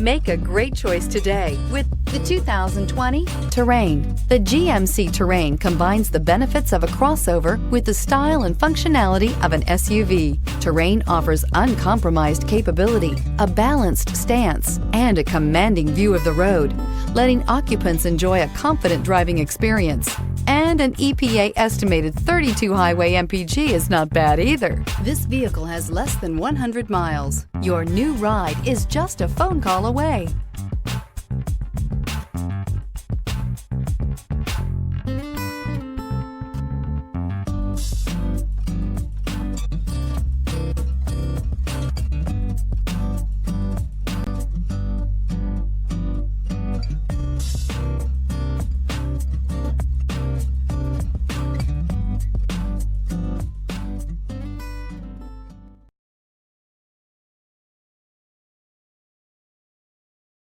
Make a great choice today with the 2020 Terrain. The GMC Terrain combines the benefits of a crossover with the style and functionality of an SUV. Terrain offers uncompromised capability, a balanced stance, and a commanding view of the road, letting occupants enjoy a confident driving experience. And an EPA estimated 32 highway MPG is not bad either. This vehicle has less than 100 miles. Your new ride is just a phone call away.